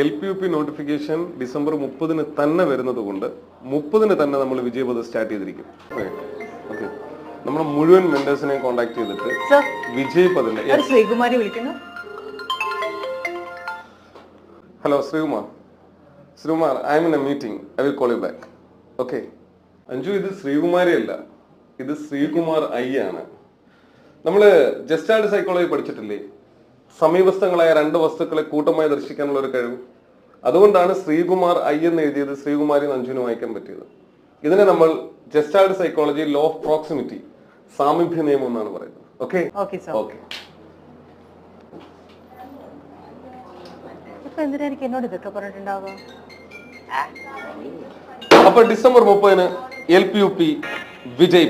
LPUP notification December 30-ന് തന്നെ വരുന്നത് കൊണ്ട് 30-ന് തന്നെ നമ്മൾ വിജയപഥ സ്റ്റാർട്ട് ചെയ്തിരിക്കും. ഓക്കെ, നമ്മൾ മുഴുവൻ മെന്റേഴ്സിനെ കോൺടാക്ട് ചെയ്തിട്ട് വിജയപഥന്റെ ശ്രീകുമാരി വിളിക്കുന്നു. Hello Sreekumar, I M in A meeting, I will call you back. Okay Anju, ഇത് ശ്രീകുമാരി അല്ല, ഇത് ശ്രീകുമാർ ഐ ആണ്. നമ്മള് ജസ്റ്റാർഡ് സൈക്കോളജി പഠിച്ചിട്ടില്ലേ? സമീപസ്ഥങ്ങളായ രണ്ട് വസ്തുക്കളെ കൂട്ടമായി ദർശിക്കാനുള്ള ഒരു കഴിവ്. അതുകൊണ്ടാണ് ശ്രീകുമാർ ഐ എന്ന് എഴുതിയത് ശ്രീകുമാരി അഞ്ജുവിന് വായിക്കാൻ പറ്റിയത്. ഇതിനെ നമ്മൾ ജസ്റ്റാർഡ് സൈക്കോളജി ലോ ഓഫ് പ്രോക്സിമിറ്റി, സാമീപ്യ നിയമം എന്നാണ് പറയുന്നത്. Okay okay. അപ്പൊ ഡിസംബർ 30-ന് LPUP വിജയ്.